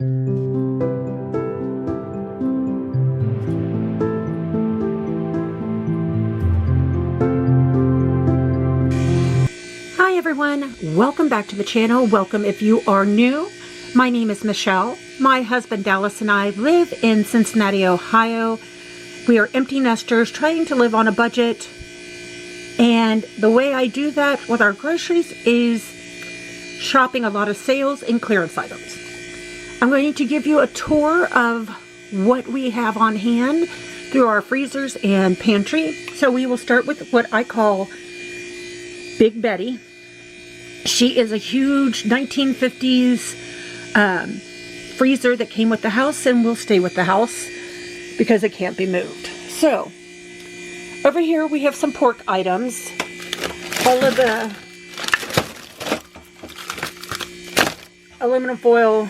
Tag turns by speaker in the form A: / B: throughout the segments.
A: Hi everyone, welcome back to the channel. Welcome if you are new. My name is Michelle. My husband Dallas and I live in Cincinnati, Ohio. We are empty nesters trying to live on a budget. And the way I do that with our groceries is shopping a lot of sales and clearance items. I'm going to give you a tour of what we have on hand through our freezers and pantry. So we will start with what I call Big Betty. She is a huge 1950s freezer that came with the house and will stay with the house because it can't be moved. So, over here we have some pork items. All of the aluminum foil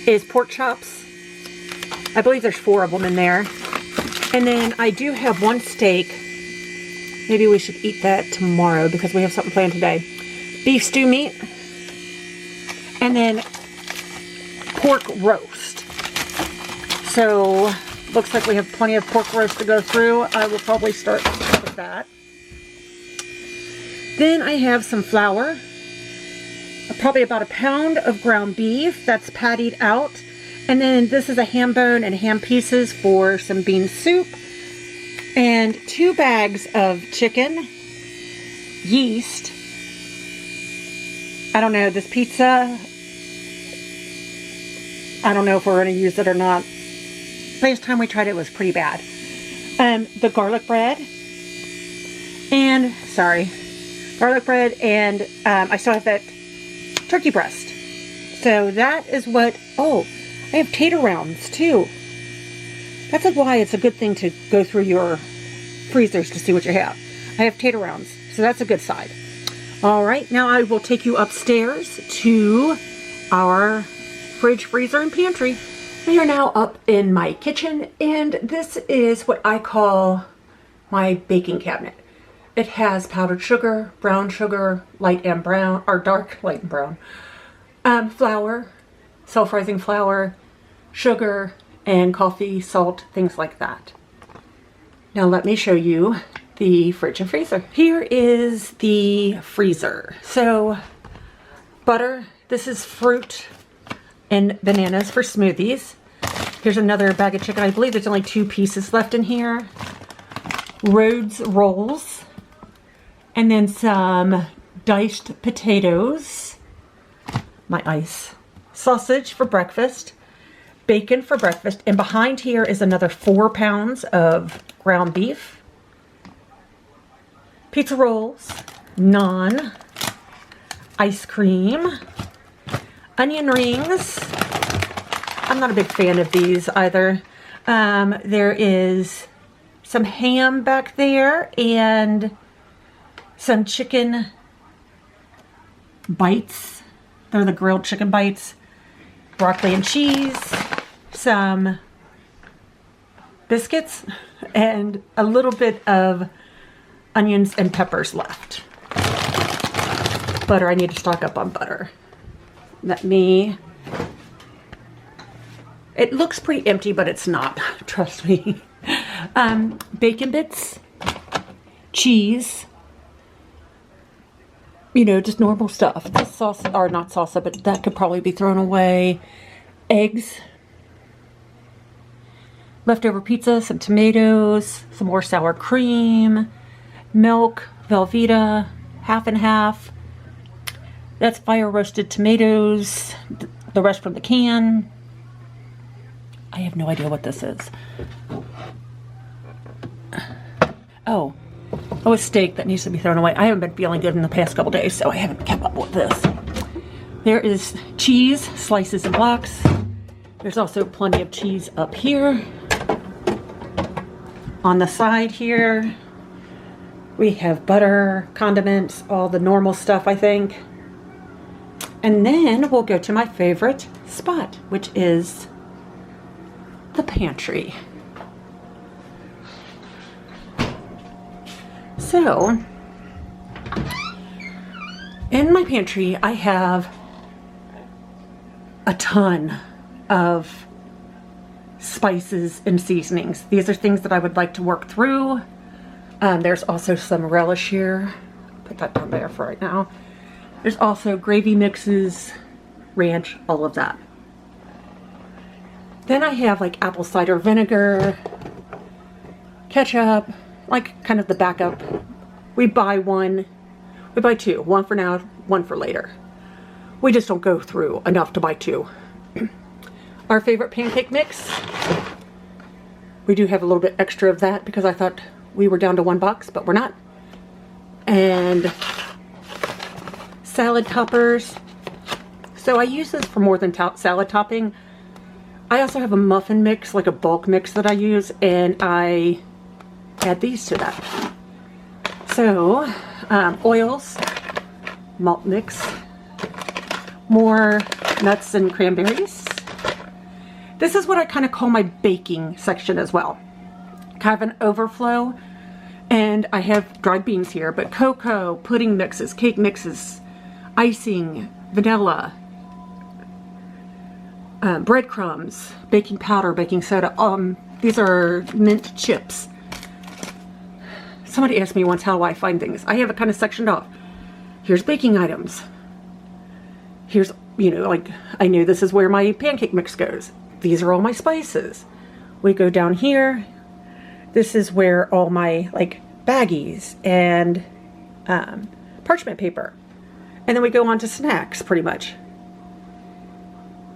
A: is pork chops. I believe there's 4 of them in there. And then I do have one steak. Maybe we should eat that tomorrow because we have something planned today. Beef stew meat, and then pork roast. So, looks like we have plenty of pork roast to go through. I will probably start with that. Then I have some flour, probably about a pound of ground beef that's pattied out. And then this is a ham bone and ham pieces for some bean soup. And 2 bags of chicken, yeast. I don't know, this pizza, I don't know if we're going to use it or not. Last time we tried it was pretty bad. The garlic bread, and, garlic bread, and I still have that turkey breast. So that is what, oh, I have tater rounds too. That's why it's a good thing to go through your freezers to see what you have. I have tater rounds, so that's a good side. All right, now I will take you upstairs to our fridge, freezer, and pantry. We are now up in my kitchen, and this is what I call my baking cabinet. It has powdered sugar, brown sugar, light and brown, or dark, light and brown, flour, self-rising flour, sugar, and coffee, salt, things like that. Now let me show you the fridge and freezer. Here is the freezer. So, butter. This is fruit and bananas for smoothies. Here's another bag of chicken. I believe there's only 2 pieces left in here. Rhodes rolls. And then some diced potatoes. My ice. Sausage for breakfast. Bacon for breakfast. And behind here is another 4 pounds of ground beef. Pizza rolls, naan, ice cream, onion rings. I'm not a big fan of these either. There is some ham back there and some chicken bites. They're the grilled chicken bites. Broccoli and cheese, some biscuits, and a little bit of onions and peppers left. Butter, I need to stock up on butter. It looks pretty empty, but it's not, trust me. Bacon bits, cheese, you know, just normal stuff. This sauce, or not salsa, but that could probably be thrown away. Eggs, leftover pizza, some tomatoes, some more sour cream, milk, Velveeta, half and half. That's fire roasted tomatoes, the rest from the can. I have no idea what this is. Oh, a steak that needs to be thrown away. I haven't been feeling good in the past couple days, so I haven't kept up with this. There is cheese, slices and blocks. There's also plenty of cheese up here. On the side here, we have butter, condiments, all the normal stuff, I think. And then we'll go to my favorite spot, which is the pantry. So, in my pantry, I have a ton of spices and seasonings. These are things that I would like to work through. There's also some relish here. Put that down there for right now. There's also gravy mixes, ranch, all of that. Then I have like apple cider vinegar, ketchup, like kind of the backup. We buy two, one for now, one for later. We just don't go through enough to buy two. Our favorite pancake mix. We do have a little bit extra of that because I thought we were down to one box, but we're not. And salad toppers. So I use this for more than salad topping. I also have a muffin mix, like a bulk mix that I use, and I add these to that. So, oils, malt mix, more nuts and cranberries. This is what I kind of call my baking section as well. Kind of an overflow. And I have dried beans here, but cocoa, pudding mixes, cake mixes, icing, vanilla, breadcrumbs, baking powder, baking soda. These are mint chips. Somebody asked me once how I find things. I have it kind of sectioned off. Here's baking items. Here's, you know, like, I know this is where my pancake mix goes. These are all my spices. We go down here. This is where all my, like, baggies and parchment paper. And then we go on to snacks, pretty much.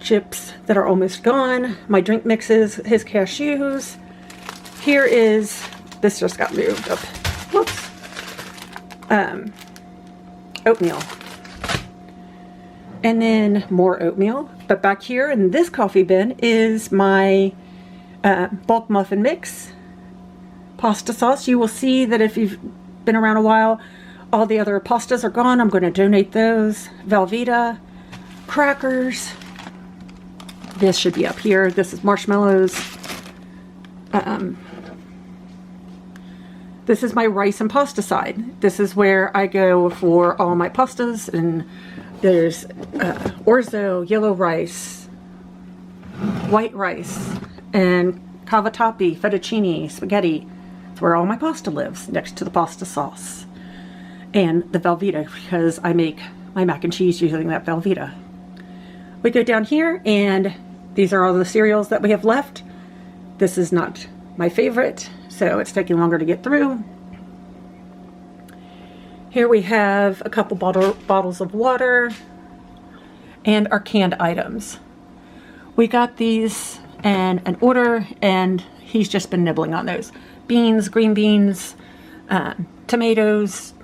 A: Chips that are almost gone. My drink mixes, his cashews. Here is, this just got moved up. Whoops. Oatmeal. And then more oatmeal. But back here in this coffee bin is my bulk muffin mix. Pasta sauce. You will see that if you've been around a while, all the other pastas are gone. I'm going to donate those. Velveeta. Crackers. This should be up here. This is marshmallows. This is my rice and pasta side. This is where I go for all my pastas, and there's orzo, yellow rice, white rice, and cavatappi, fettuccine, spaghetti. It's where all my pasta lives, next to the pasta sauce. And the Velveeta, because I make my mac and cheese using that Velveeta. We go down here, and these are all the cereals that we have left. This is not my favorite, so it's taking longer to get through. Here we have a couple bottles of water and our canned items. We got these in an order, and he's just been nibbling on those. Beans, green beans, tomatoes,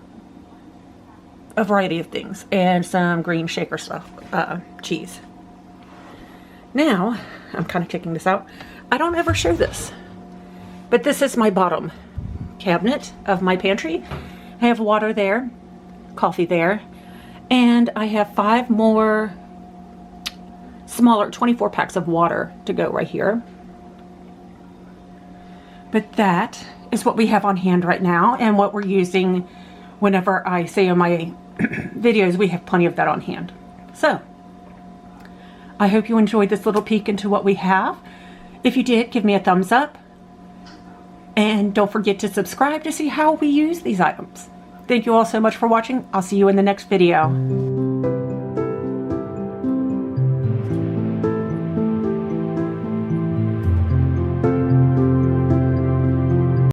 A: a variety of things, and some green shaker stuff, cheese. Now, I'm kind of kicking this out. I don't ever show this, but this is my bottom cabinet of my pantry. I have water there, coffee there, and I have 5 more smaller 24 packs of water to go right here. But that is what we have on hand right now, and what we're using whenever I say in my videos, we have plenty of that on hand. So, I hope you enjoyed this little peek into what we have. If you did, give me a thumbs up. And don't forget to subscribe to see how we use these items. Thank you all so much for watching. I'll see you in the next video.